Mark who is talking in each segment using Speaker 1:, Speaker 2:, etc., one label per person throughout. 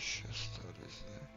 Speaker 1: еще остались, да?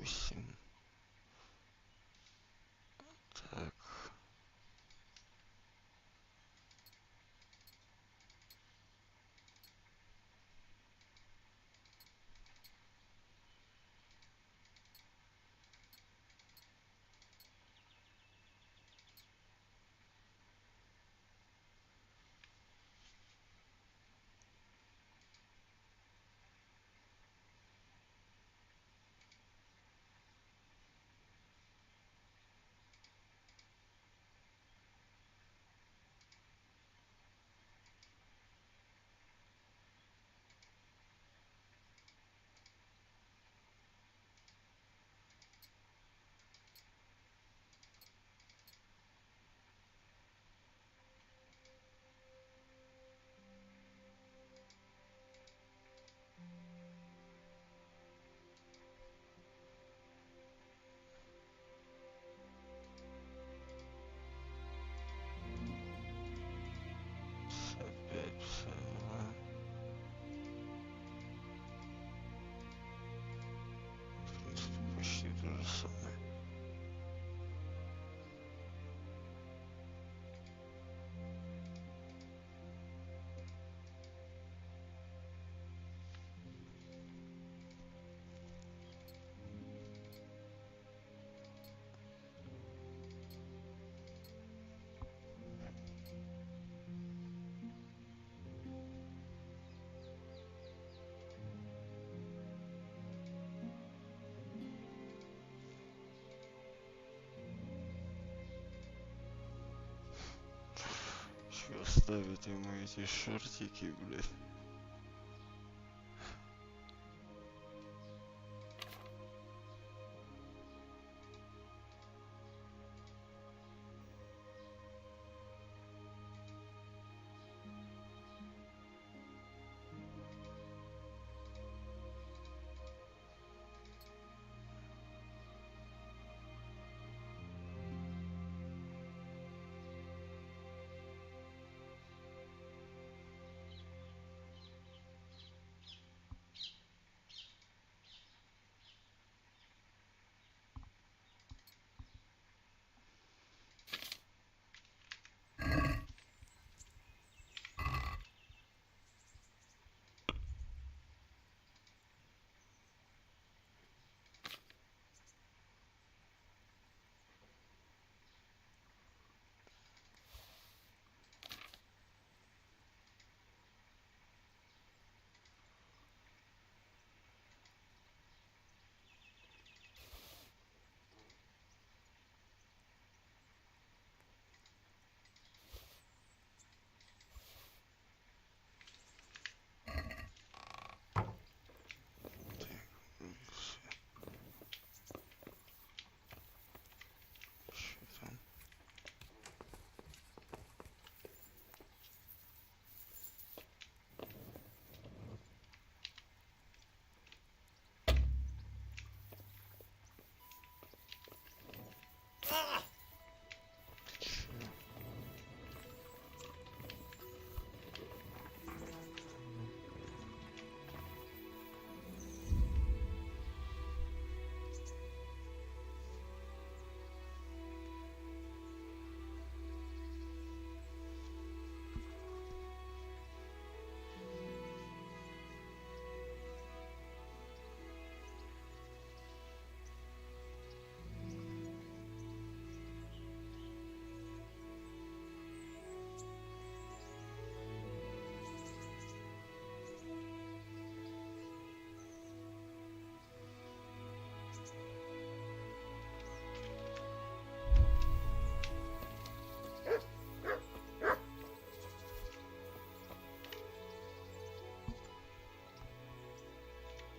Speaker 1: допустим. Так. Опять взяла. В принципе, почти то же самое. Чё ставить ему эти шортики, блядь?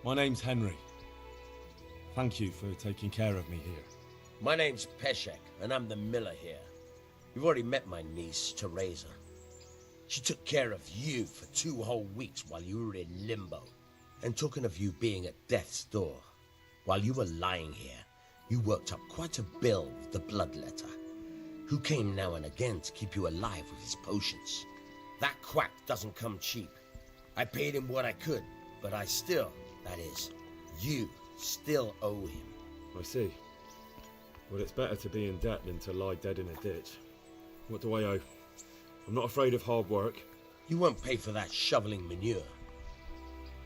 Speaker 2: My name's Henry. Thank you for taking care of me here.
Speaker 3: My name's Peshek, and I'm the miller here. You've already met my niece, Teresa. She took care of you for 2 whole weeks while you were in limbo. And talking of you being at death's door, while you were lying here, you worked up quite a bill with the bloodletter, who came now and again to keep you alive with his potions. That quack doesn't come cheap. I paid him what I could, but I still, that is, you still owe him.
Speaker 2: I see. Well, it's better to be in debt than to lie dead in a ditch. What do I owe? I'm not afraid of hard work.
Speaker 3: You won't pay for that shoveling manure.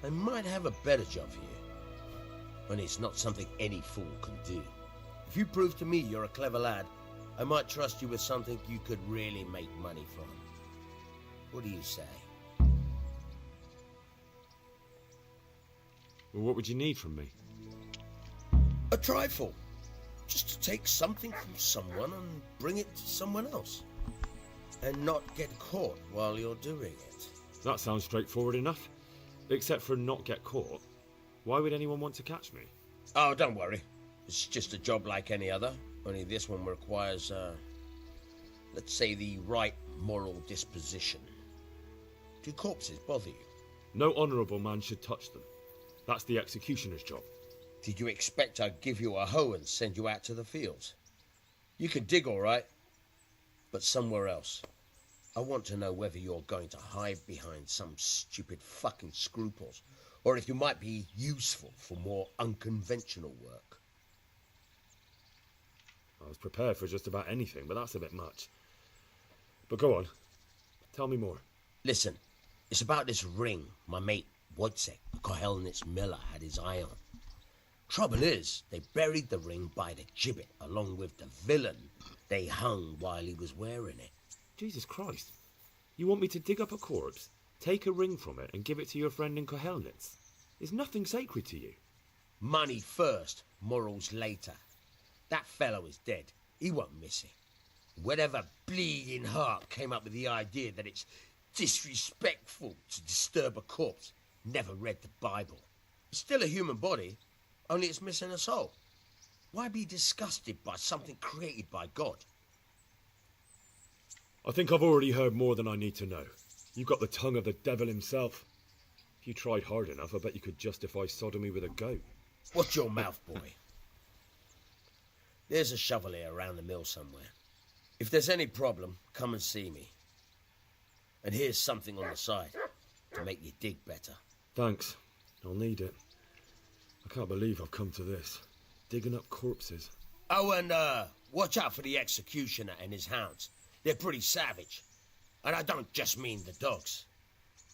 Speaker 3: I might have a better job for you. And it's not something any fool can do. If you prove to me you're a clever lad, I might trust you with something you could really make money from. What do you say?
Speaker 2: Well, what would you need from me?
Speaker 3: A trifle. Just to take something from someone and bring it to someone else. And not get caught while you're doing it.
Speaker 2: That sounds straightforward enough. Except for not get caught. Why would anyone want to catch me?
Speaker 3: Oh, don't worry. It's just a job like any other. Only this one requires, let's say, the right moral disposition. Do corpses bother you?
Speaker 2: No honourable man should touch them. That's the executioner's job.
Speaker 3: Did you expect I'd give you a hoe and send you out to the fields? You can dig all right, but somewhere else. I want to know whether you're going to hide behind some stupid fucking scruples, or if you might be useful for more unconventional work.
Speaker 2: I was prepared for just about anything, but that's a bit much. But go on. Tell me more.
Speaker 3: Listen, it's about this ring my mate Wojciech, the Kohelnitz miller, had his eye on. Trouble is, they buried the ring by the gibbet, along with the villain they hung while he was wearing it.
Speaker 2: Jesus Christ. You want me to dig up a corpse, take a ring from it, and give it to your friend in Kohelnitz? Is nothing sacred to you?
Speaker 3: Money first, morals later. That fellow is dead. He won't miss it. Whatever bleeding heart came up with the idea that it's disrespectful to disturb a corpse never read the Bible. It's still a human body, only it's missing a soul. Why be disgusted by something created by God?
Speaker 2: I think I've already heard more than I need to know. You've got the tongue of the devil himself. If you tried hard enough, I bet you could justify sodomy with a goat.
Speaker 3: Watch your mouth, boy. There's a shovel here around the mill somewhere. If there's any problem, come and see me. And here's something on the side to make you dig better.
Speaker 2: Thanks. I'll need it. I can't believe I've come to this. Digging up corpses.
Speaker 3: Oh, and watch out for the executioner and his hounds. They're pretty savage. And I don't just mean the dogs.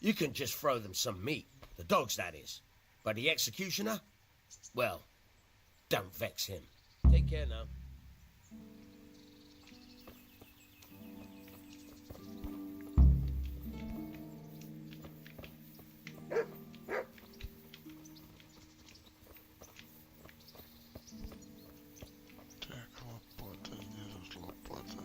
Speaker 3: You can just throw them some meat. The dogs, that is. But the executioner? Well, don't vex him. Take care now.
Speaker 1: Так, лопата, где тут лопата?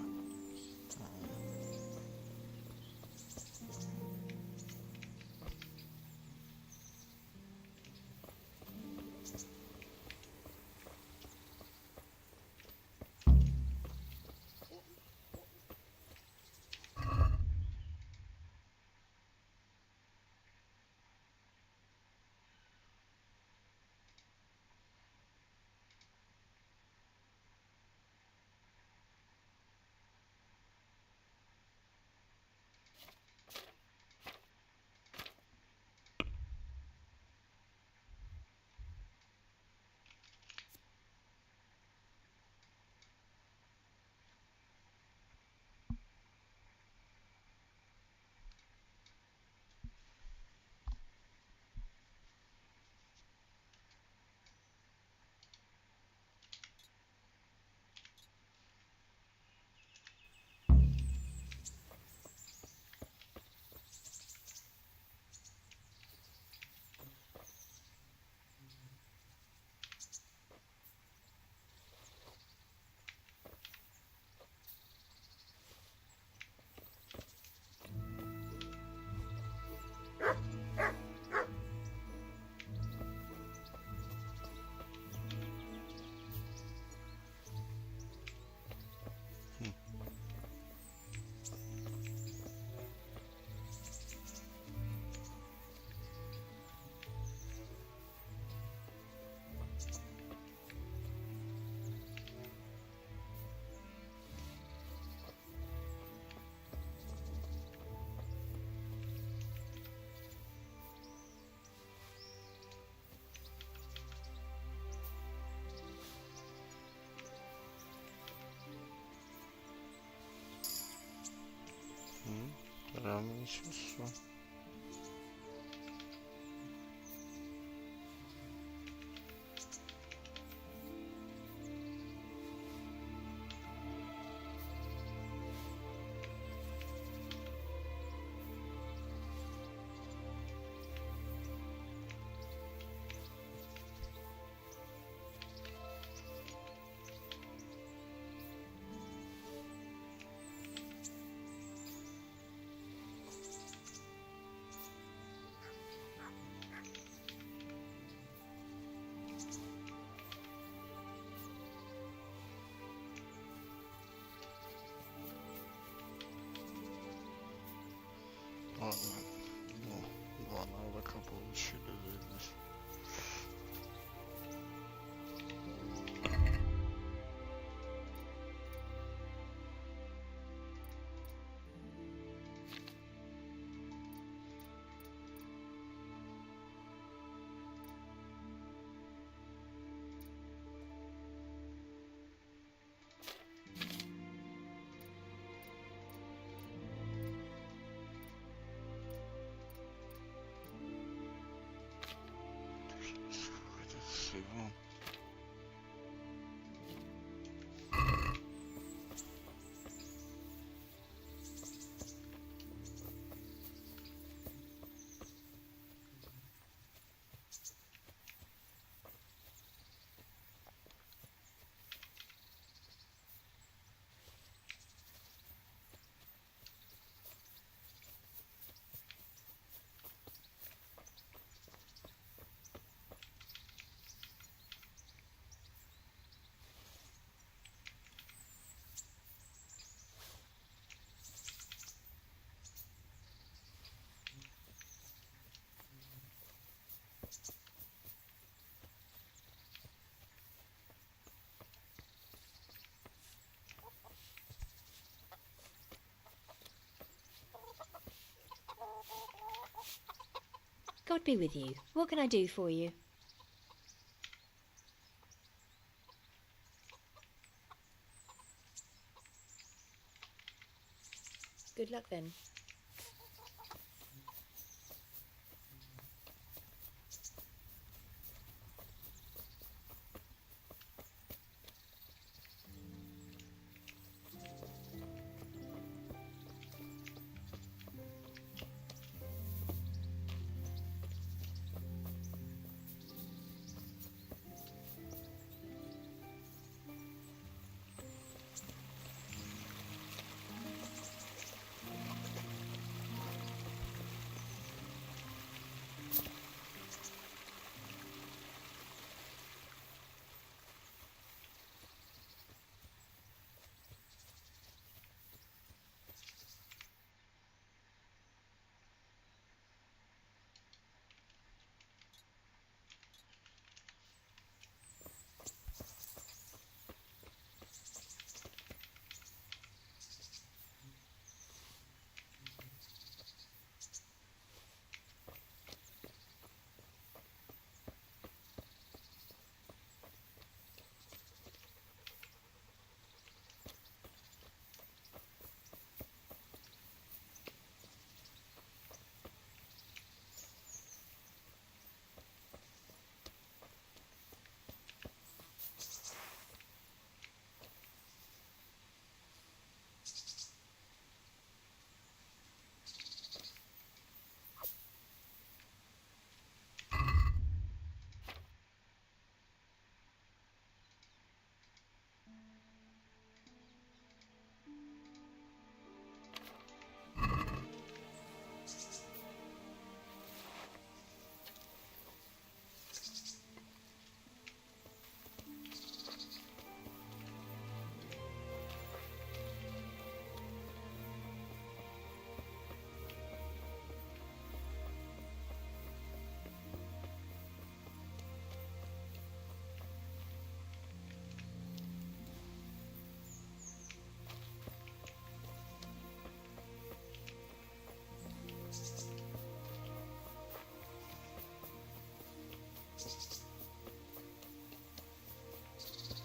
Speaker 1: строительство. Ладно, ну, два навыка получили здесь. Хватит всего.
Speaker 4: God be with you. What can I do for you? Good luck then.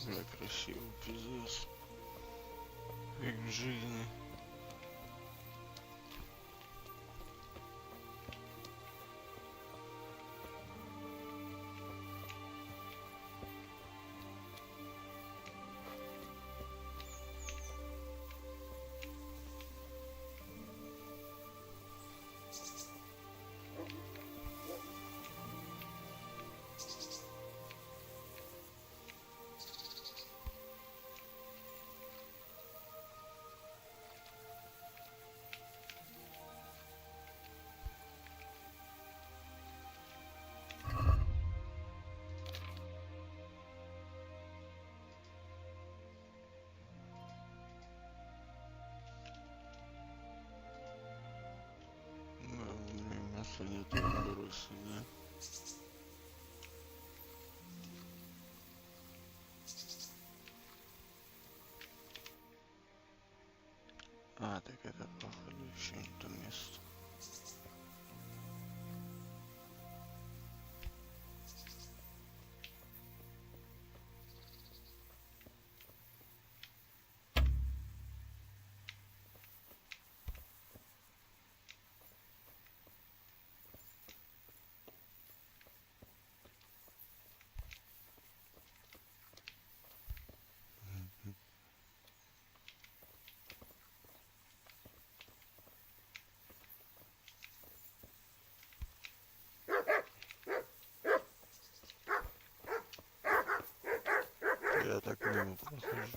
Speaker 1: Я красивый пиздец. Ритм жизни. если нет. А, так это походу еще не то место. Я так мимо прохожу.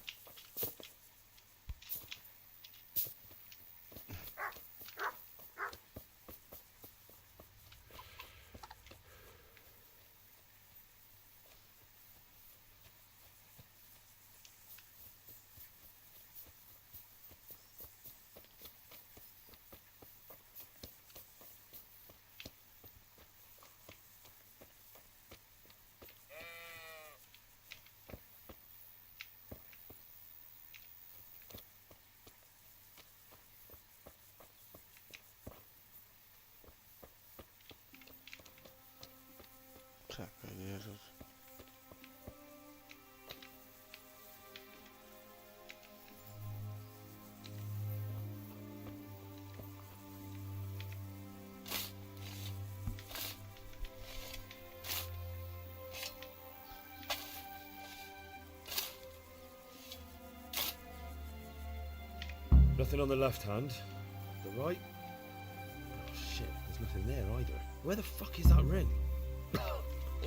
Speaker 1: Так, а где тут?
Speaker 2: Nothing on the left hand. The right? Oh shit, there's nothing there either. Where the fuck is that ring?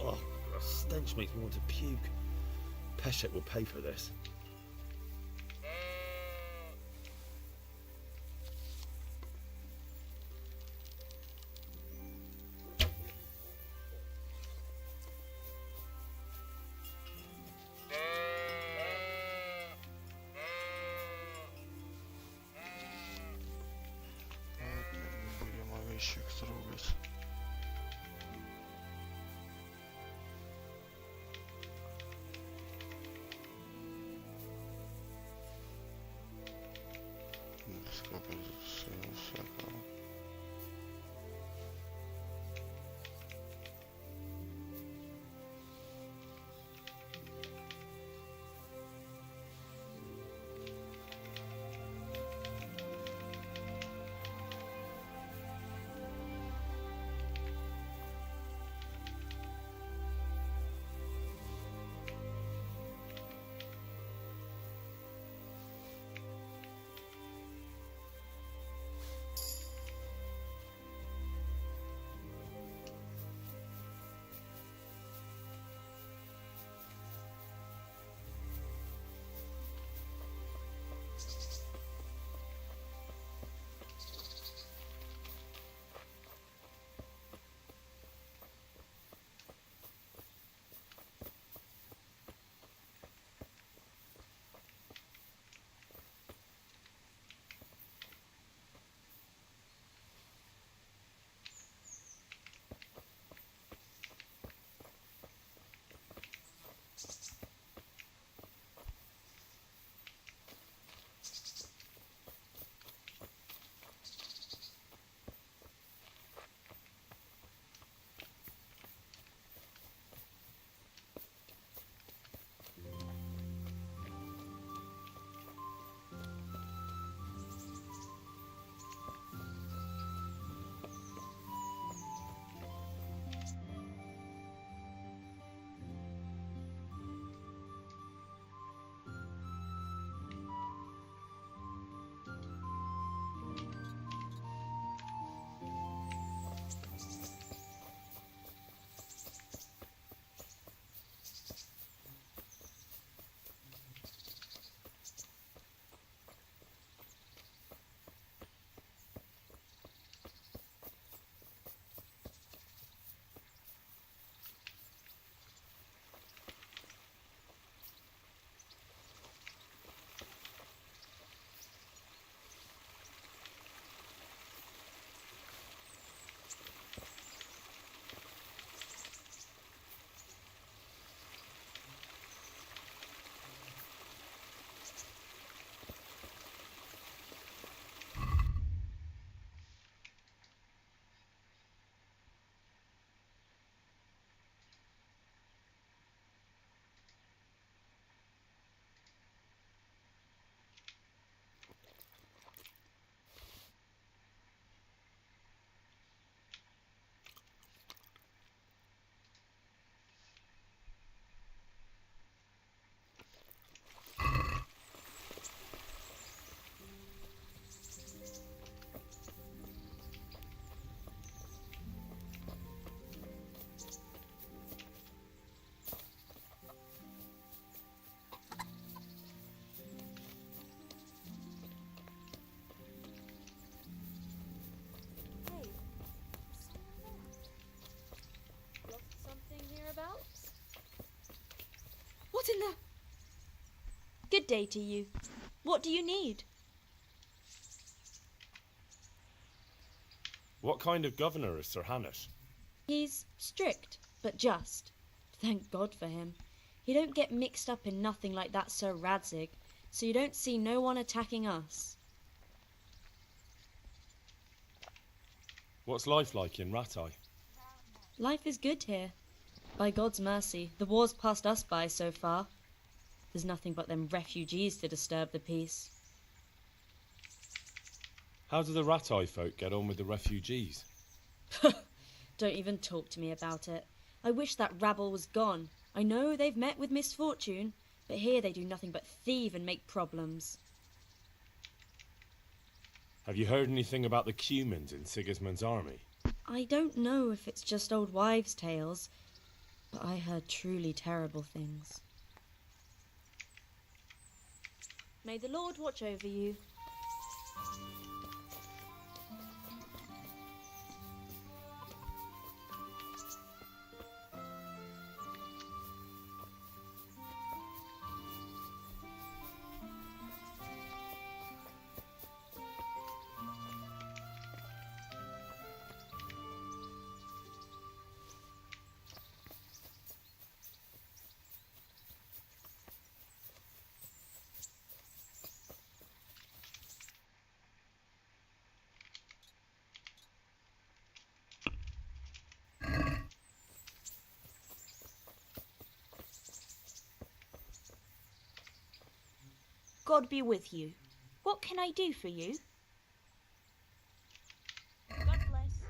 Speaker 2: Oh, the stench makes me want to puke. Peshek will pay for this.
Speaker 1: Ладно, не будем овечек трогать.
Speaker 5: What in the...
Speaker 4: Good day to you. What do you need?
Speaker 2: What kind of governor is Sir Hannes?
Speaker 4: He's strict, but just. Thank God for him. He don't get mixed up in nothing like that Sir Radzig, so you don't see no one attacking us.
Speaker 2: What's life like in Rattay?
Speaker 4: Life is good here. By God's mercy, the war's passed us by so far. There's nothing but them refugees to disturb the peace.
Speaker 2: How do the Rattay folk get on with the refugees?
Speaker 4: Don't even talk to me about it. I wish that rabble was gone. I know they've met with misfortune, but here they do nothing but thieve and make problems.
Speaker 2: Have you heard anything about the Cumans in Sigismund's army?
Speaker 4: I don't know if it's just old wives' tales, but I heard truly terrible things. May the Lord watch over you.
Speaker 6: God be with you. What can I do for you? God bless.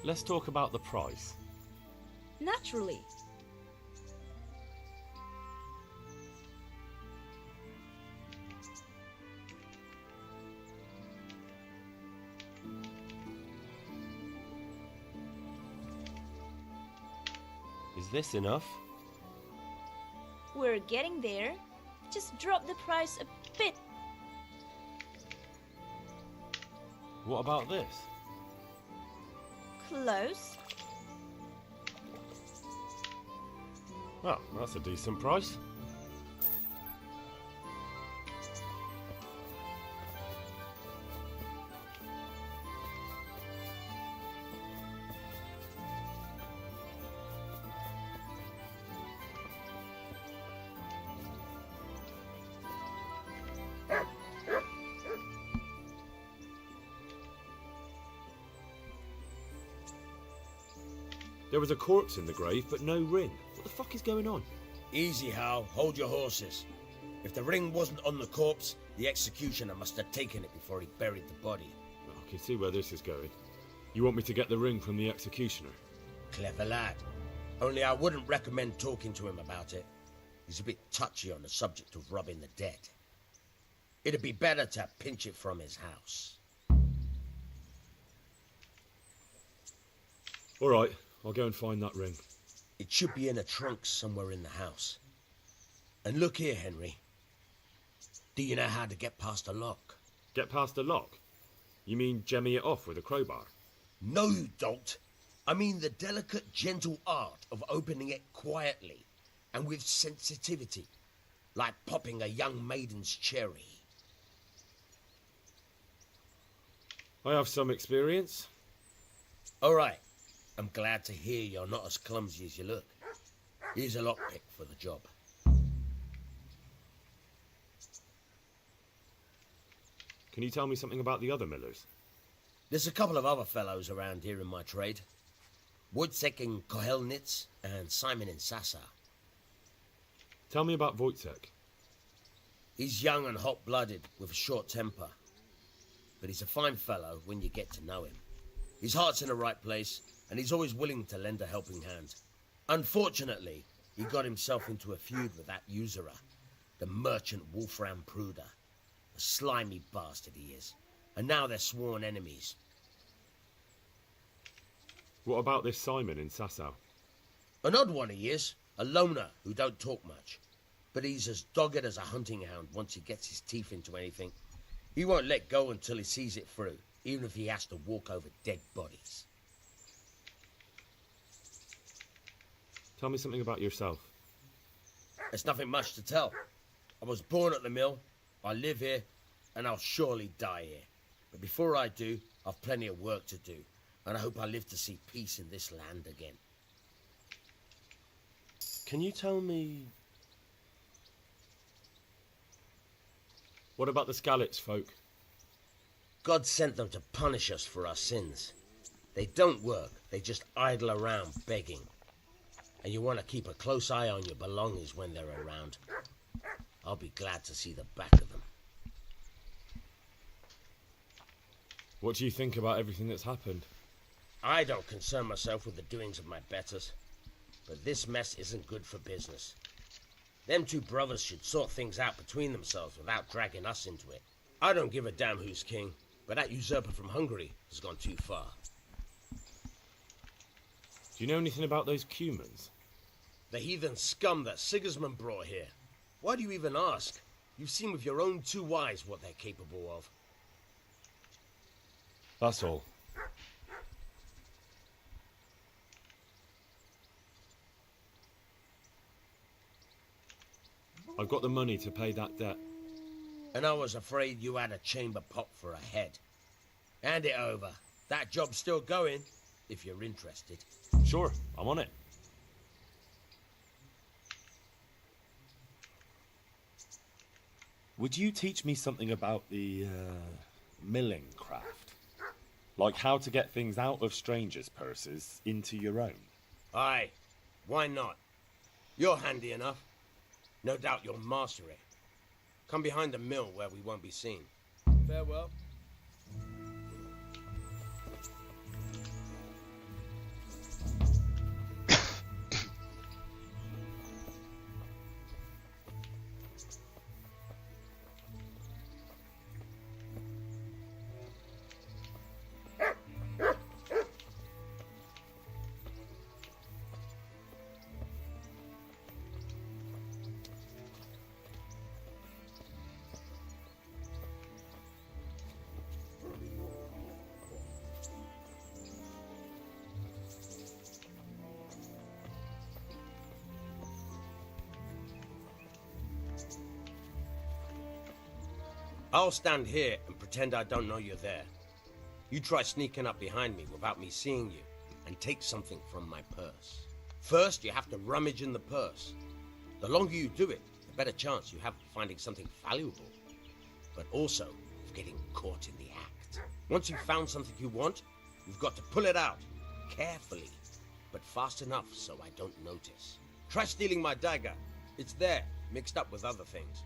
Speaker 2: Let's talk about the price.
Speaker 6: Naturally.
Speaker 2: Is this enough?
Speaker 6: We're getting there. Just drop the price a bit.
Speaker 2: What about this?
Speaker 6: Close.
Speaker 2: Well, that's a decent price. There was a corpse in the grave, but no ring. What the fuck is going on?
Speaker 3: Easy, Hal. Hold your horses. If the ring wasn't on the corpse, the executioner must have taken it before he buried the body.
Speaker 2: I can see where this is going. You want me to get the ring from the executioner?
Speaker 3: Clever lad. Only I wouldn't recommend talking to him about it. He's a bit touchy on the subject of robbing the dead. It'd be better to pinch it from his house.
Speaker 2: All right, I'll go and find that ring.
Speaker 3: It should be in a trunk somewhere in the house. And look here, Henry. Do you know how to get past a lock?
Speaker 2: Get past the lock? You mean jemmy it off with a crowbar?
Speaker 3: No, you don't. I mean the delicate, gentle art of opening it quietly and with sensitivity, like popping a young maiden's cherry.
Speaker 2: I have some experience.
Speaker 3: All right. I'm glad to hear you're not as clumsy as you look. Here's a lockpick for the job.
Speaker 2: Can you tell me something about the other millers?
Speaker 3: There's a couple of other fellows around here in my trade. Wojciech in Kohelnitz and Simon in Sassa.
Speaker 2: Tell me about Wojciech.
Speaker 3: He's young and hot-blooded with a short temper. But he's a fine fellow when you get to know him. His heart's in the right place, and he's always willing to lend a helping hand. Unfortunately, he got himself into a feud with that usurer, the merchant Wolfram Pruder. A slimy bastard he is. And now they're sworn enemies.
Speaker 2: What about this Simon in Sasau?
Speaker 3: An odd one he is. A loner who don't talk much. But he's as dogged as a hunting hound once he gets his teeth into anything. He won't let go until he sees it through, even if he has to walk over dead bodies.
Speaker 2: Tell me something about yourself.
Speaker 3: There's nothing much to tell. I was born at the mill, I live here, and I'll surely die here. But before I do, I've plenty of work to do, and I hope I live to see peace in this land again.
Speaker 5: Can you tell me...
Speaker 2: What about the Skalitz folk?
Speaker 3: God sent them to punish us for our sins. They don't work, they just idle around begging. And you want to keep a close eye on your belongings when they're around. I'll be glad to see the back of them.
Speaker 2: What do you think about everything that's happened?
Speaker 3: I don't concern myself with the doings of my betters. But this mess isn't good for business. Them two brothers should sort things out between themselves without dragging us into it. I don't give a damn who's king, but that usurper from Hungary has gone too far.
Speaker 2: Do you know anything about those Cumans?
Speaker 3: The heathen scum that Sigismund brought here. Why do you even ask? You've seen with your own two eyes what they're capable of.
Speaker 2: That's all. I've got the money to pay that debt.
Speaker 3: And I was afraid you had a chamber pot for a head. Hand it over. That job's still going, if you're interested.
Speaker 2: Sure, I'm on it.
Speaker 5: Would you teach me something about the milling craft? Like how to get things out of strangers' purses into your own?
Speaker 3: Aye, why not? You're handy enough. No doubt you'll master it. Come behind the mill where we won't be seen. Farewell. I'll stand here and pretend I don't know you're there. You try sneaking up behind me without me seeing you, and take something from my purse. First, you have to rummage in the purse. The longer you do it, the better chance you have of finding something valuable, but also of getting caught in the act. Once you've found something you want, you've got to pull it out, carefully, but fast enough so I don't notice. Try stealing my dagger. It's there, mixed up with other things.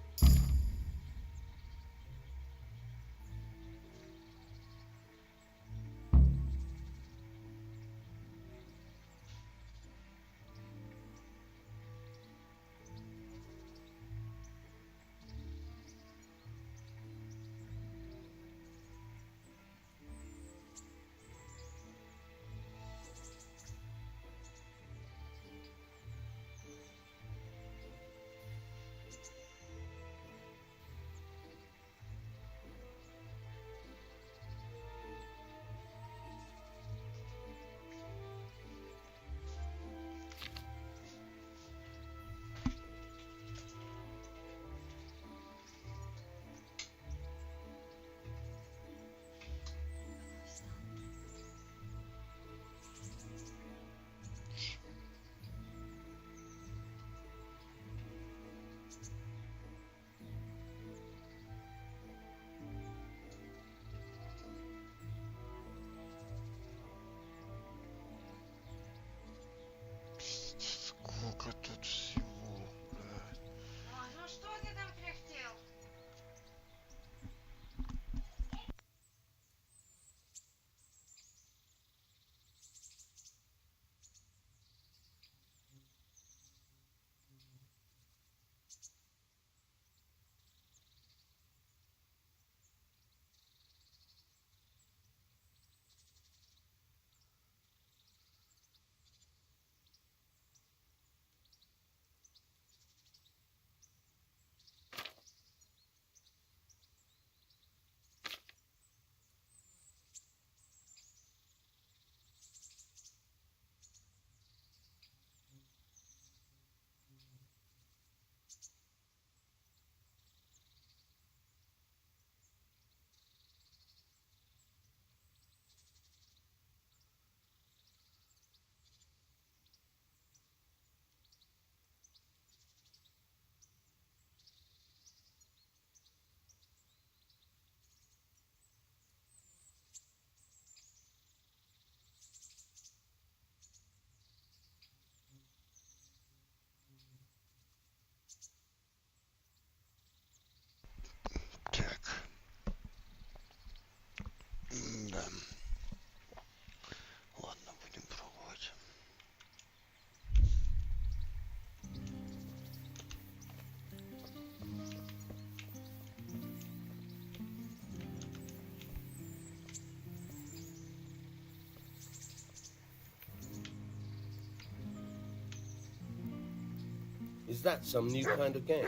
Speaker 3: that some new kind of game?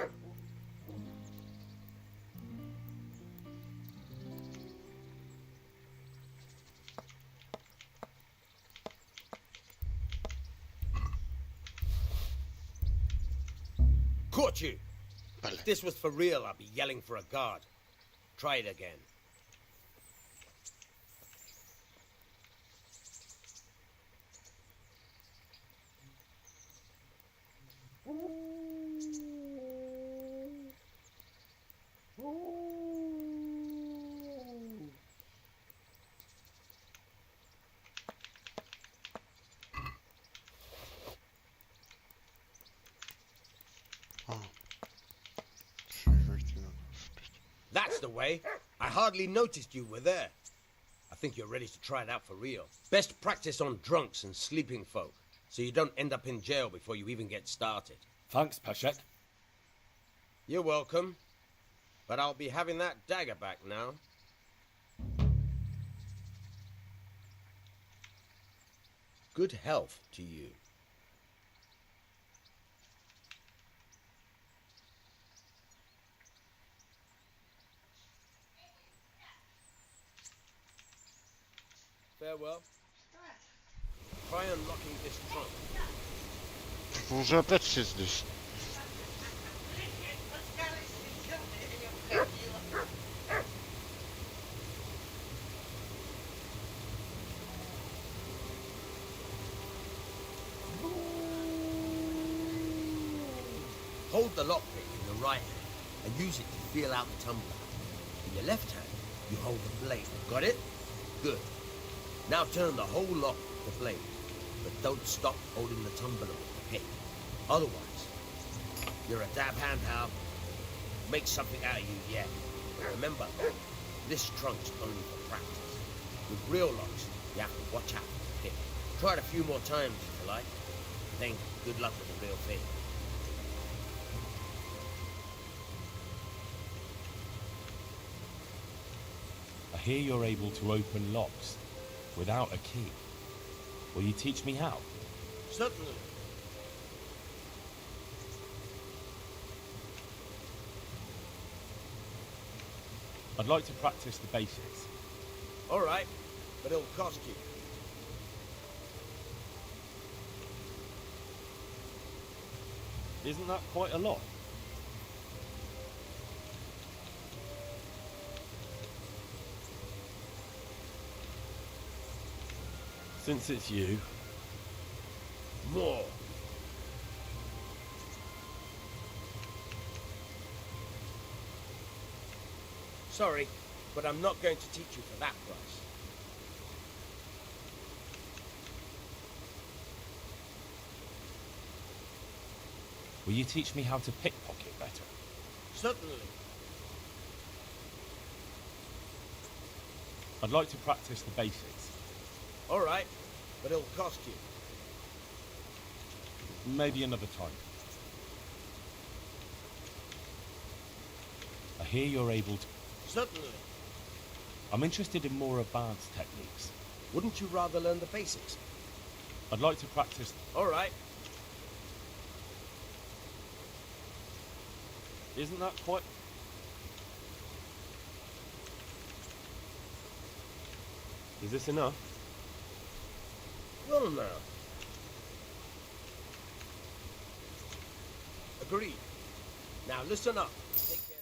Speaker 3: Caught you!
Speaker 1: Vale.
Speaker 3: If this was for real, I'd be yelling for a guard. Try it again. That's the way. I hardly noticed you were there. I think you're ready to try it out for real. Best practice on drunks and sleeping folk, so you don't end up in jail before you even get started.
Speaker 5: Thanks, Peshek.
Speaker 3: You're welcome. But I'll be having that dagger back now. Good health to you. Farewell. Try unlocking this trunk.
Speaker 1: Вы уже опять все здесь.
Speaker 3: Hold the lockpick in your right hand and use it to feel out the tumbler. In your left hand, you hold the blade. Got it? Good. Now turn the whole lock with the blade, but don't stop holding the tumbler with the pick. Otherwise, you're a dab hand, pal. Make something out of you yet. But remember, this trunk's only for practice. With real locks, you have to watch out for the pick. Try it a few more times if you like. Then good luck with the real thing.
Speaker 5: I hear you're able to open locks without a key. Will you teach me how?
Speaker 3: Certainly.
Speaker 5: I'd like to practice the basics.
Speaker 3: All right, but it'll cost you.
Speaker 5: Isn't that quite a lot? Since it's you,
Speaker 3: More. Sorry, but I'm not going to teach you for that price.
Speaker 5: will you teach me how to pickpocket better?
Speaker 3: Certainly.
Speaker 5: I'd like to practice the basics.
Speaker 3: All right, but it'll cost you.
Speaker 5: Maybe another time. I hear you're able to...
Speaker 3: Certainly.
Speaker 5: I'm interested in more advanced techniques.
Speaker 3: Wouldn't you rather learn the basics?
Speaker 5: I'd like to practice...
Speaker 3: All right.
Speaker 5: Isn't that quite... Is this enough?
Speaker 3: Well now. Agreed. Now listen up. Take care.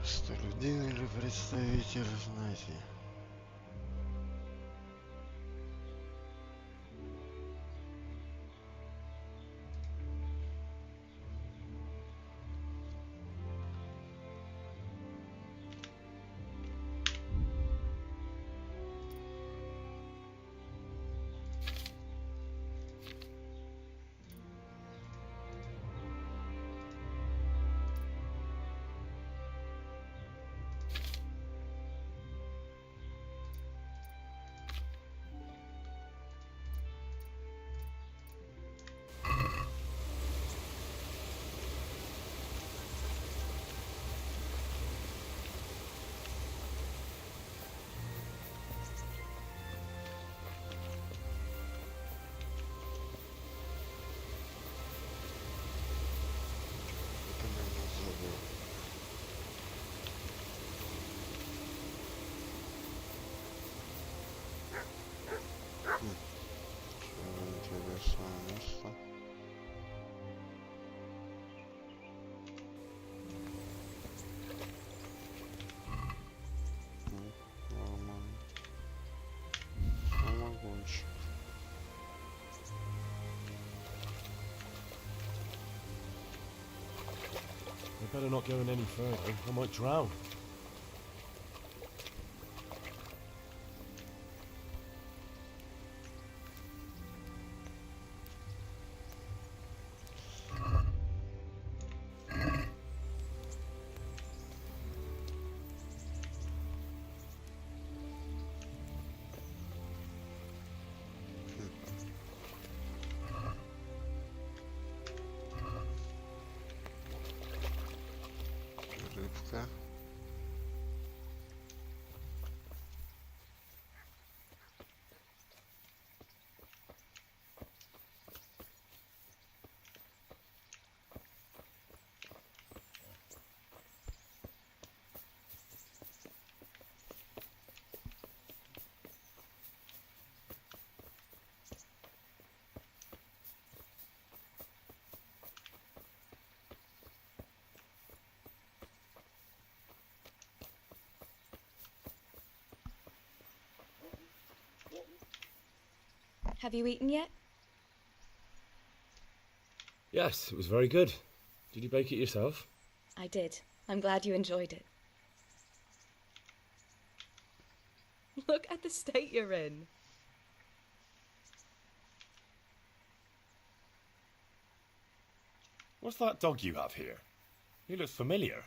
Speaker 1: Простолюдин или представитель знати?
Speaker 5: better not go any further. I might drown.
Speaker 1: Rybka.
Speaker 4: Have you eaten yet?
Speaker 2: Yes, it was very good. Did you bake it yourself?
Speaker 4: I did. I'm glad you enjoyed it. Look at the state you're in.
Speaker 5: What's that dog you have here? He looks familiar.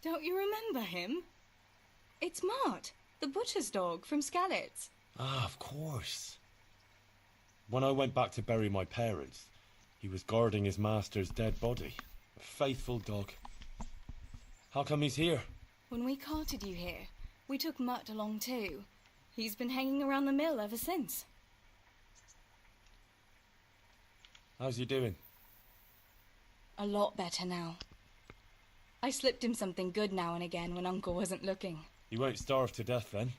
Speaker 6: Don't you remember him? It's Mart, the butcher's dog from Skalitz.
Speaker 5: Ah, of course. When I went back to bury my parents, he was guarding his master's dead body. A faithful dog. How come he's here?
Speaker 6: When we carted you here, we took Mutt along too. He's been hanging around the mill ever since.
Speaker 5: How's he doing?
Speaker 6: A lot better now. I slipped him something good now and again when Uncle wasn't looking.
Speaker 5: He won't starve to death then.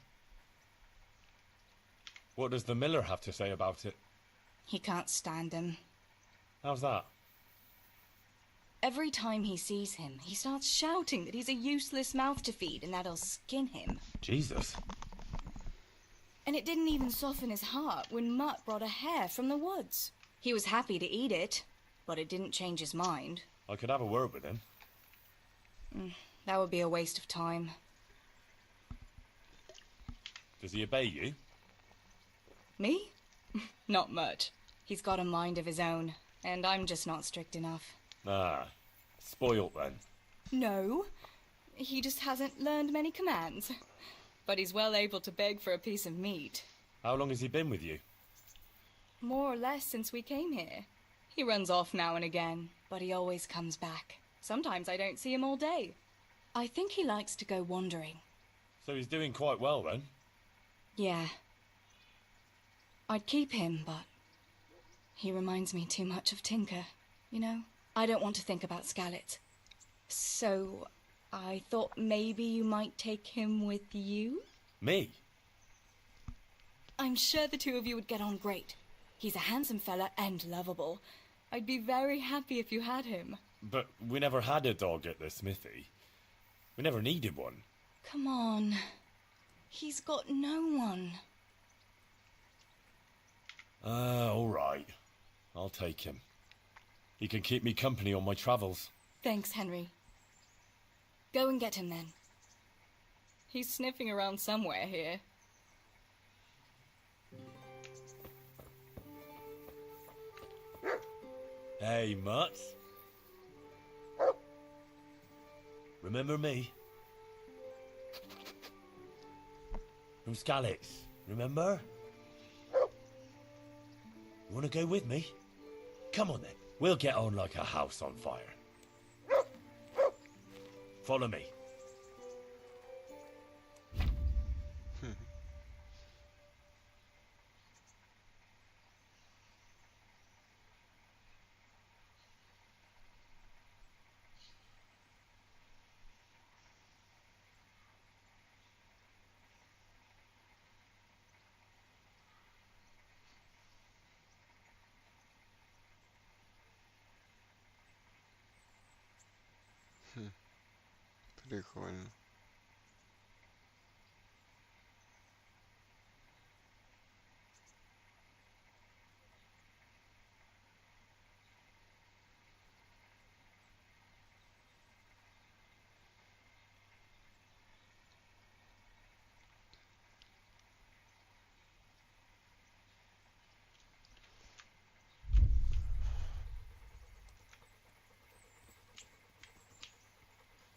Speaker 5: What does the miller have to say about it?
Speaker 6: He can't stand him.
Speaker 5: How's that?
Speaker 6: Every time he sees him, he starts shouting that he's a useless mouth to feed and that he'll skin him.
Speaker 5: Jesus.
Speaker 6: And it didn't even soften his heart when Mutt brought a hare from the woods. He was happy to eat it, but it didn't change his mind.
Speaker 5: I could have a word with him.
Speaker 6: That would be a waste of time.
Speaker 5: Does he obey you?
Speaker 6: Me? Not much. He's got a mind of his own, and I'm just not strict enough.
Speaker 5: Ah, spoilt then.
Speaker 6: No, he just hasn't learned many commands. But he's well able to beg for a piece of meat.
Speaker 5: How long has he been with you?
Speaker 6: More or less since we came here. He runs off now and again, but he always comes back. Sometimes I don't see him all day. I think he likes to go wandering.
Speaker 5: So he's doing quite well then?
Speaker 6: Yeah. I'd keep him, but he reminds me too much of Tinker, you know? I don't want to think about Skalitz. So I thought maybe you might take him with you?
Speaker 5: Me?
Speaker 6: I'm sure the two of you would get on great. He's a handsome fella and lovable. I'd be very happy if you had him.
Speaker 5: But we never had a dog at the smithy. We never needed one.
Speaker 6: Come on. He's got no one.
Speaker 5: All right. I'll take him. He can keep me company on my travels.
Speaker 6: Thanks, Henry. Go and get him then. He's sniffing around somewhere here.
Speaker 5: Hey, Mutt. Remember me? From Skalitz, remember? Wanna go with me? Come on then, we'll get on like a house on fire. Follow me.
Speaker 1: Прикольно.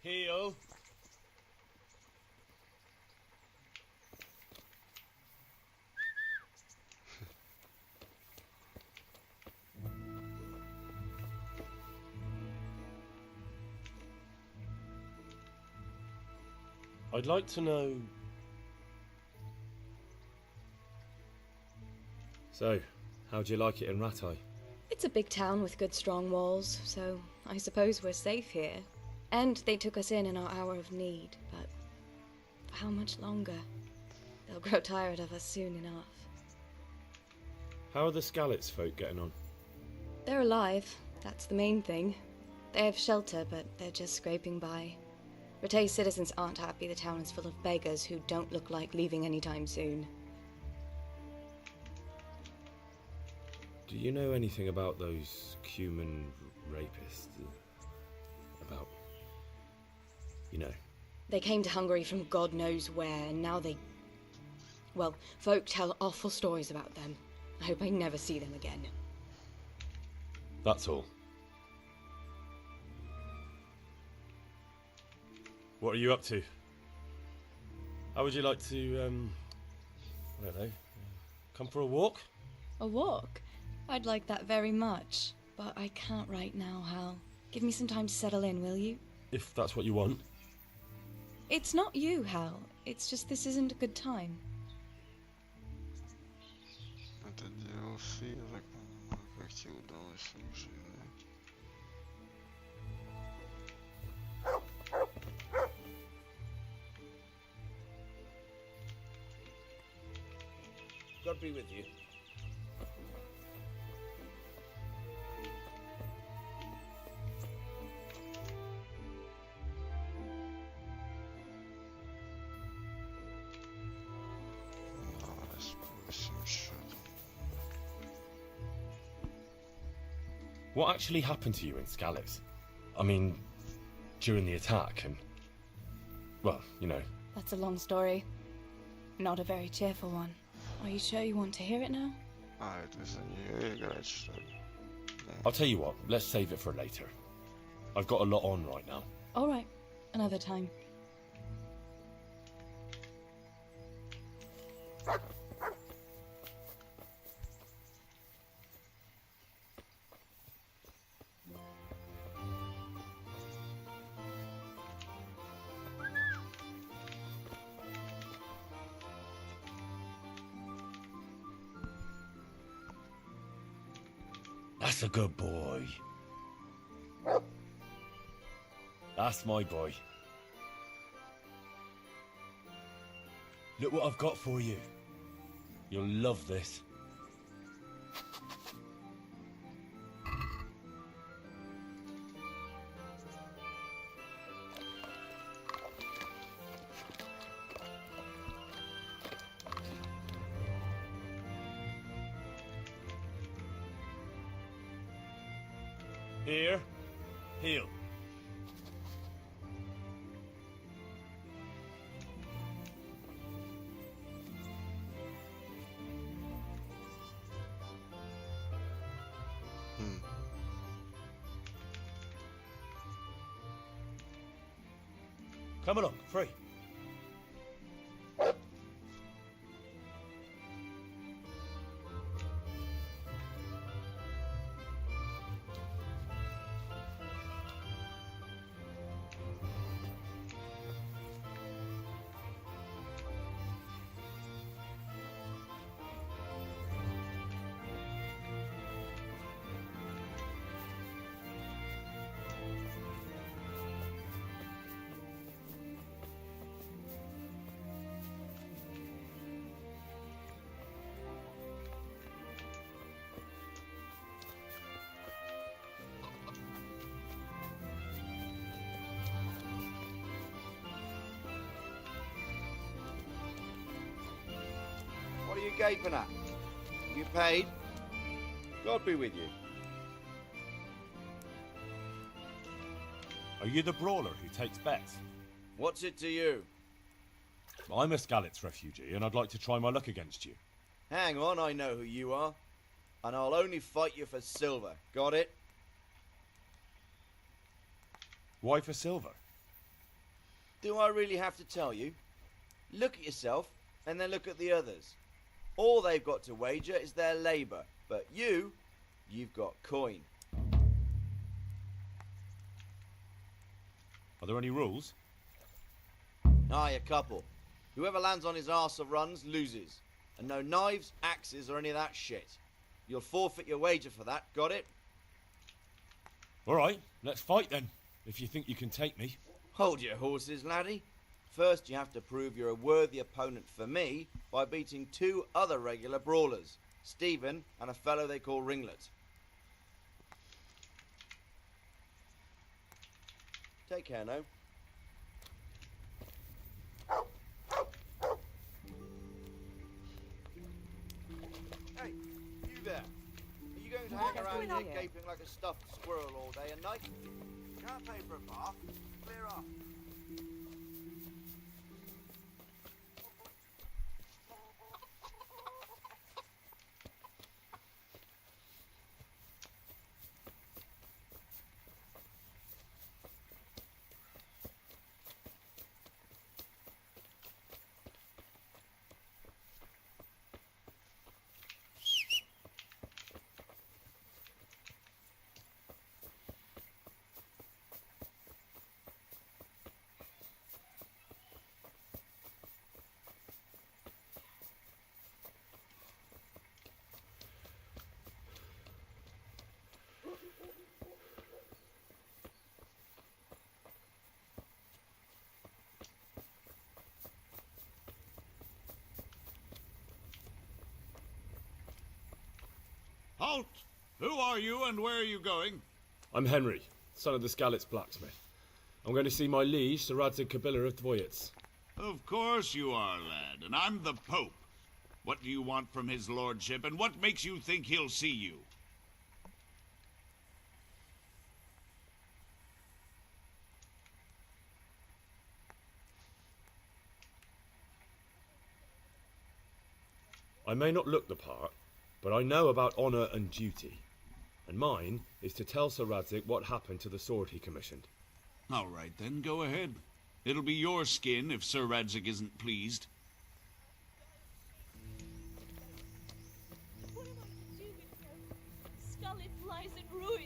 Speaker 5: Heel. I'd like to know...
Speaker 2: So, how'd you like it in Rattay?
Speaker 6: It's a big town with good strong walls, so I suppose we're safe here. And they took us in our hour of need, but for how much longer? They'll grow tired of us soon enough.
Speaker 2: How are the Skalitz folk getting on?
Speaker 6: They're alive, that's the main thing. They have shelter, but they're just scraping by. Rattay's citizens aren't happy the town is full of beggars who don't look like leaving anytime soon.
Speaker 2: Do you know anything about those human rapists? About... you know.
Speaker 6: They came to Hungary from God knows where, and now they... well, folk tell awful stories about them. I hope I never see them again.
Speaker 5: That's all. What are you up to? How would you like to, I don't know, come for a walk?
Speaker 6: A walk? I'd like that very much, but I can't right now, Hal. Give me some time to settle in, will you?
Speaker 5: If that's what you want.
Speaker 6: It's not you, Hal. It's just this isn't a good time.
Speaker 1: Это DLC, я так понимаю, как тебе удалось уже, да?
Speaker 3: God be with you.
Speaker 1: Давай спросим, что там.
Speaker 5: What actually happened to you in Skalitz? I mean, during the attack and... well, you know.
Speaker 6: That's a long story. Not a very cheerful one. Are you sure you want to hear it now?
Speaker 1: А, это за нее играть, что ли?
Speaker 5: I'll tell you what, let's save it for later. I've got a lot on right now.
Speaker 6: All right, another time.
Speaker 5: That's a good boy. That's my boy. Look what I've got for you. You'll love this. Here, heel. Come along, free.
Speaker 7: What are you gaping at? You paid? God be with you.
Speaker 5: Are you the brawler who takes bets?
Speaker 7: What's it to you?
Speaker 5: I'm a Skalitz refugee, and I'd like to try my luck against you.
Speaker 7: Hang on, I know who you are. And I'll only fight you for silver. Got it?
Speaker 5: Why for silver?
Speaker 7: Do I really have to tell you? Look at yourself, and then look at the others. All they've got to wager is their labour, but you've got coin.
Speaker 5: Are there any rules?
Speaker 7: Aye, a couple. Whoever lands on his arse or runs loses. And no knives, axes, or any of that shit. You'll forfeit your wager for that, got it?
Speaker 5: All right, let's fight then, if you think you can take me.
Speaker 7: Hold your horses, laddie. First, you have to prove you're a worthy opponent for me by beating 2 other regular brawlers, Stephen and a fellow they call Ringlet. Take care now. Hey, you there. Are you going to hang around here gaping like a stuffed squirrel all day and night? Can't pay for a bath. Clear off.
Speaker 8: Halt! Who are you and where are you going?
Speaker 2: I'm Henry, son of the Skalitz blacksmith. I'm going to see my liege, Sir Radzig Kabiller of Dvoyets.
Speaker 8: Of course you are, lad, and I'm the Pope. What do you want from his lordship, and what makes you think he'll see you?
Speaker 2: I may not look the part, but I know about honour and duty. And mine is to tell Sir Radzig what happened to the sword he commissioned.
Speaker 8: All right, then, go ahead. It'll be your skin if Sir Radzig isn't pleased.
Speaker 9: What am I to do with her? Skalitz lies in ruins.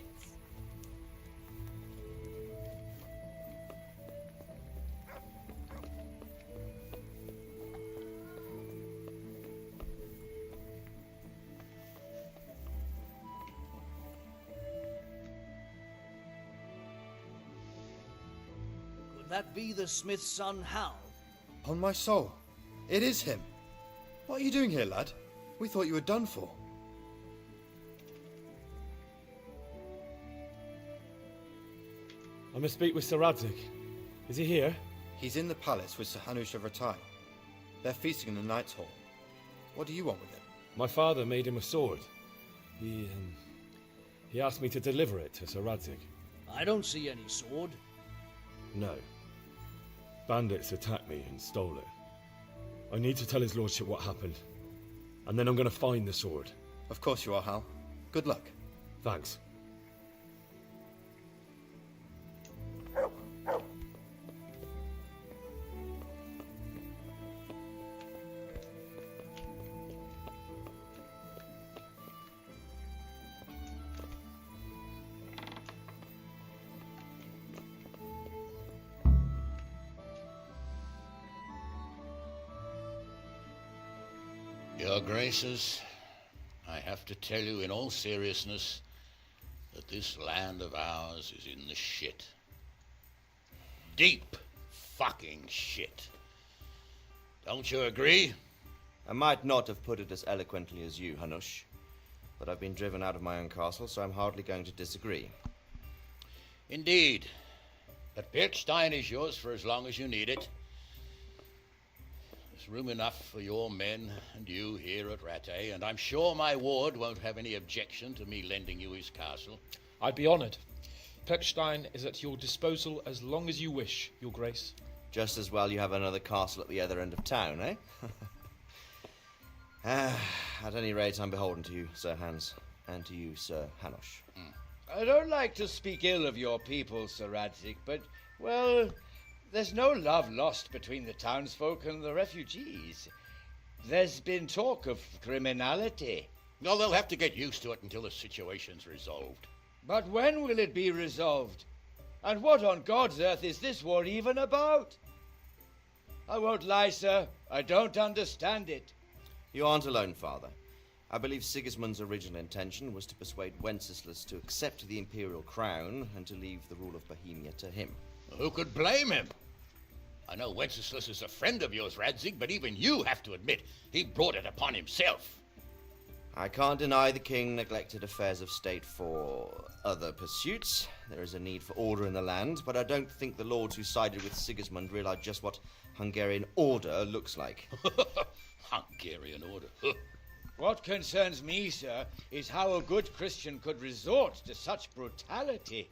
Speaker 10: That be the smith's son, Hal?
Speaker 11: On my soul, it is him. What are you doing here, lad? We thought you were done for.
Speaker 2: I must speak with Sir Radzig. Is he here?
Speaker 11: He's in the palace with Sir Hanush of Rattay. They're feasting in the Knight's Hall. What do you want with it?
Speaker 2: My father made him a sword. He asked me to deliver it to Sir Radzig.
Speaker 10: I don't see any sword.
Speaker 2: No. Bandits attacked me and stole it. I need to tell his lordship what happened. And then I'm going to find the sword.
Speaker 11: Of course you are, Hal. Good luck.
Speaker 2: Thanks.
Speaker 12: Your Graces, I have to tell you in all seriousness that this land of ours is in the shit. Deep fucking shit. Don't you agree?
Speaker 7: I might not have put it as eloquently as you, Hanush, but I've been driven out of my own castle, so I'm hardly going to disagree.
Speaker 12: Indeed. But Birkstein is yours for as long as you need it. There's room enough for your men and you here at Rattay, and I'm sure my ward won't have any objection to me lending you his castle.
Speaker 13: I'd be honoured. Pechstein is at your disposal as long as you wish, Your Grace.
Speaker 7: Just as well you have another castle at the other end of town, eh? At any rate, I'm beholden to you, Sir Hans, and to you, Sir Hanush.
Speaker 3: I don't like to speak ill of your people, Sir Radzig, but, well,
Speaker 14: There's no love lost between the townsfolk and the refugees. There's been talk of criminality.
Speaker 12: No, they'll have to get used to it until the situation's resolved.
Speaker 14: But when will it be resolved? And what on God's earth is this war even about? I won't lie, sir. I don't understand it.
Speaker 7: You aren't alone, Father. I believe Sigismund's original intention was to persuade Wenceslas to accept the imperial crown and to leave the rule of Bohemia to him.
Speaker 12: Who could blame him? I know Wenceslas is a friend of yours, Radzig, but even you have to admit he brought it upon himself.
Speaker 7: I can't deny the king neglected affairs of state for other pursuits. There is a need for order in the land, but I don't think the lords who sided with Sigismund realized just what Hungarian order looks like.
Speaker 12: Hungarian order?
Speaker 14: What concerns me, sir, is how a good Christian could resort to such brutality.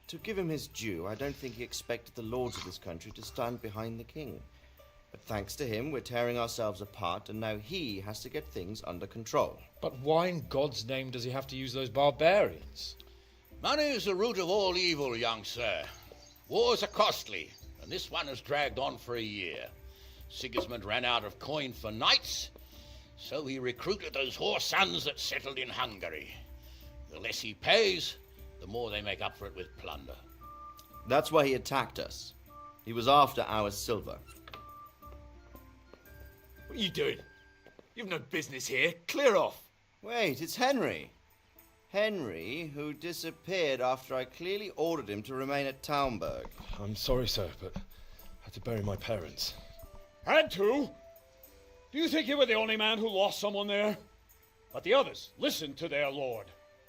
Speaker 7: To give him his due, I don't think he expected the lords of this country to stand behind the king. But thanks to him, we're tearing ourselves apart, and now he has to get things under control.
Speaker 13: But why in God's name does he have to use those barbarians?
Speaker 12: Money is the root of all evil, young sir. Wars are costly, and this one has dragged on for a year. Sigismund ran out of coin for knights, so he recruited those whore sons that settled in Hungary. The less he pays, the more they make up for it with plunder.
Speaker 7: That's why he attacked us. He was after our silver.
Speaker 15: What are you doing? You've no business here. Clear off.
Speaker 7: Wait, it's Henry. Henry, who disappeared after I clearly ordered him to remain at Taunberg.
Speaker 2: I'm sorry, sir, but I had to bury my parents.
Speaker 15: Had to? Do you think you were the only man who lost someone there? But the others listened to their lord.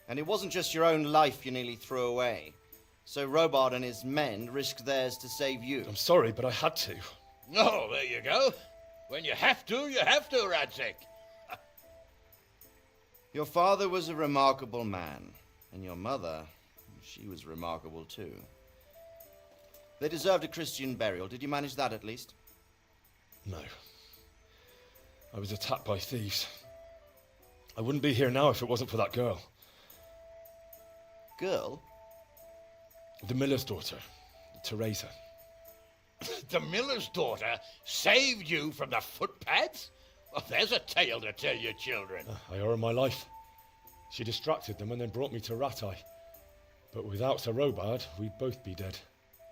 Speaker 7: And it wasn't just your own life you nearly threw away. So Robard and his men risked theirs to save you.
Speaker 2: I'm sorry, but I had to.
Speaker 12: Oh, there you go. When you have to, Radzig.
Speaker 7: Your father was a remarkable man, and your mother, she was remarkable too. They deserved a Christian burial. Did you manage that at least?
Speaker 2: No. I was attacked by thieves. I wouldn't be here now if it wasn't for that girl.
Speaker 7: Girl?
Speaker 2: The miller's daughter, Teresa.
Speaker 12: The miller's daughter saved you from the footpads? Well, there's a tale to tell your children.
Speaker 2: I owe her my life. She distracted them and then brought me to Rattay. But without Sir Robard, we'd both be dead.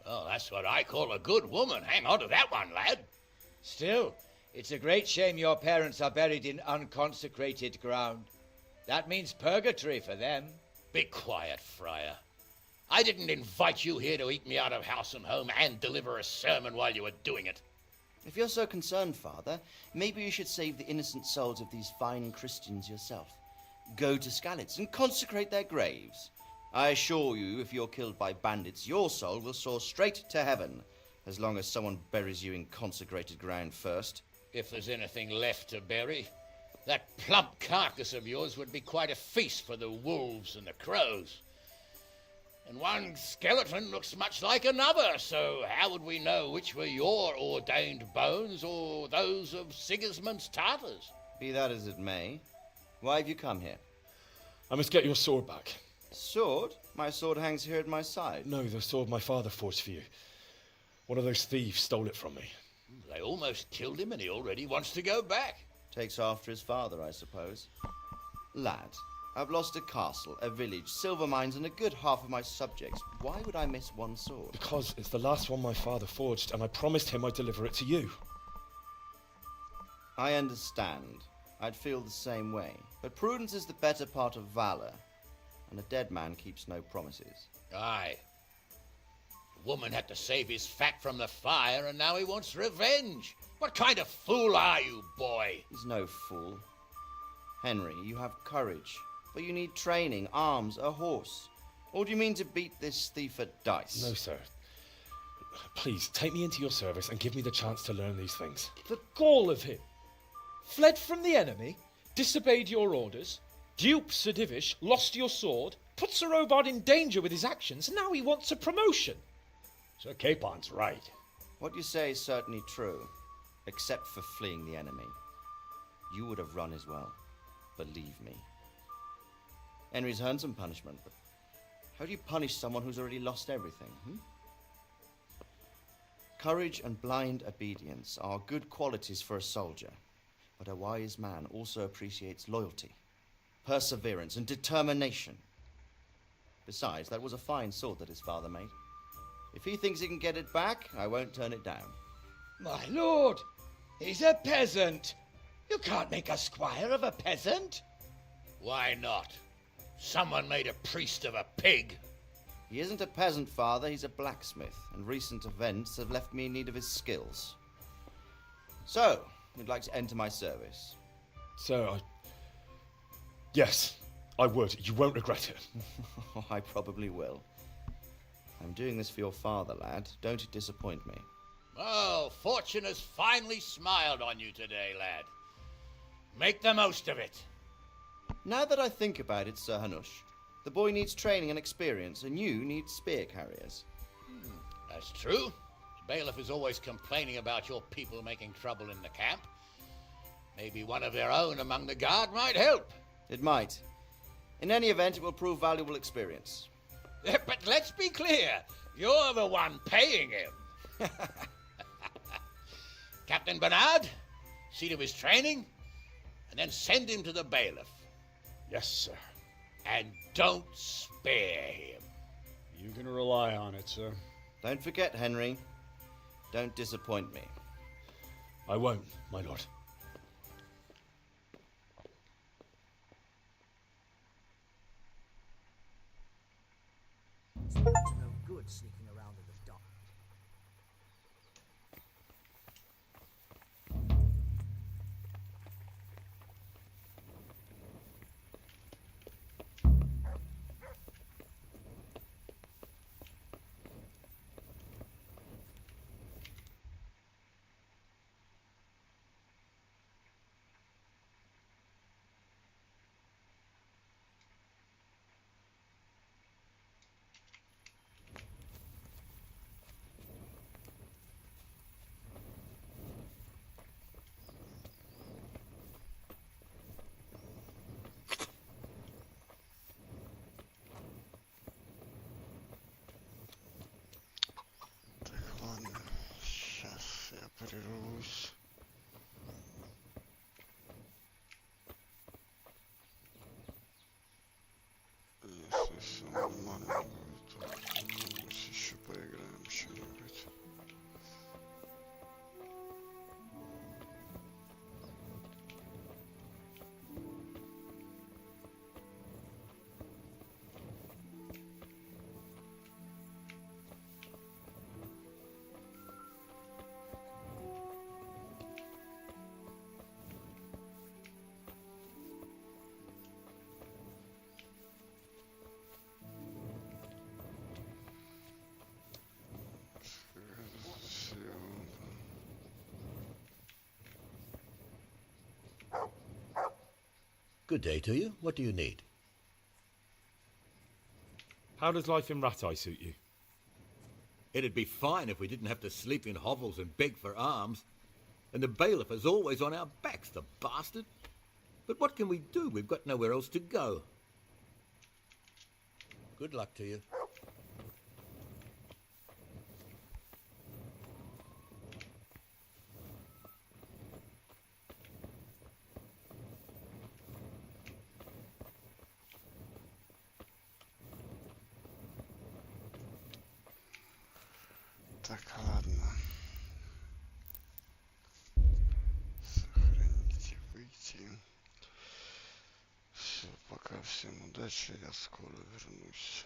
Speaker 12: Oh, that's what I call a good woman. Hang on to that one, lad.
Speaker 14: Still, it's a great shame your parents are buried in unconsecrated ground. That means purgatory for them.
Speaker 12: Be quiet, friar. I didn't invite you here to eat me out of house and home and deliver a sermon while you were doing it.
Speaker 7: If you're so concerned, Father, maybe you should save the innocent souls of these fine Christians yourself. Go to Skalitz and consecrate their graves. I assure you, if you're killed by bandits, your soul will soar straight to heaven, as long as someone buries you in consecrated ground first.
Speaker 12: If there's anything left to bury, that plump carcass of yours would be quite a feast for the wolves and the crows. And one skeleton looks much like another, so how would we know which were your ordained bones or those of Sigismund's Tartars?
Speaker 7: Be that as it may, why have you come here?
Speaker 2: I must get your sword back.
Speaker 7: Sword? My sword hangs here at my side.
Speaker 2: No, the sword my father forged for you. One of those thieves stole it from me.
Speaker 12: They almost killed him and he already wants to go back.
Speaker 7: Takes after his father, I suppose. Lad, I've lost a castle, a village, silver mines, and a good half of my subjects. Why would I miss one sword?
Speaker 2: Because it's the last one my father forged, and I promised him I'd deliver it to you.
Speaker 7: I understand. I'd feel the same way. But prudence is the better part of valor, and a dead man keeps no promises.
Speaker 12: Aye. The woman had to save his fat from the fire, and now he wants revenge. What kind of fool are you, boy?
Speaker 7: He's no fool. Henry, you have courage. But you need training, arms, a horse. Or do you mean to beat this thief at dice?
Speaker 2: No, sir. Please, take me into your service and give me the chance to learn these things.
Speaker 13: The gall of him. Fled from the enemy, disobeyed your orders, duped Sir Divish, lost your sword, put Sir Robard in danger with his actions, and now he wants a promotion.
Speaker 15: Sir Capon's right.
Speaker 7: What you say is certainly true, except for fleeing the enemy. You would have run as well, believe me. Henry's earned some punishment, but how do you punish someone who's already lost everything? Courage and blind obedience are good qualities for a soldier, but a wise man also appreciates loyalty, perseverance, and determination. Besides, that was a fine sword that his father made. If he thinks he can get it back, I won't turn it down.
Speaker 14: My lord, he's a peasant. You can't make a squire of a peasant.
Speaker 12: Why not? Someone made a priest of a pig.
Speaker 7: He isn't a peasant, father, he's a blacksmith, and recent events have left me in need of his skills. So, you'd like to enter my service?
Speaker 5: Sir, Yes, I would. You won't regret it.
Speaker 7: I probably will. I'm doing this for your father, lad. Don't it disappoint me.
Speaker 12: Oh, fortune has finally smiled on you today, lad. Make the most of it.
Speaker 7: Now that I think about it, Sir Hanush, the boy needs training and experience, and you need spear carriers.
Speaker 12: That's true. The bailiff is always complaining about your people making trouble in the camp. Maybe one of their own among the guard might help.
Speaker 7: It might. In any event, it will prove valuable experience.
Speaker 12: But let's be clear, you're the one paying him. Captain Bernard, see to his training, and then send him to the bailiff.
Speaker 15: Yes, sir.
Speaker 12: And don't spare him.
Speaker 15: You can rely on it, sir.
Speaker 7: Don't forget, Henry. Don't disappoint me.
Speaker 5: I won't, my lord.
Speaker 10: It's no good sneaking around in the dark.
Speaker 1: Прервусь. Если все нормально будет, то мы еще поиграем что-нибудь.
Speaker 12: Good day to you. What do you need?
Speaker 5: How does life in Rattay suit you?
Speaker 12: It'd be fine if we didn't have to sleep in hovels and beg for alms. And the bailiff is always on our backs, the bastard. But what can we do? We've got nowhere else to go. Good luck to you.
Speaker 1: Так, ладно. Сохранить и выйти. Все, пока, всем удачи, я скоро вернусь.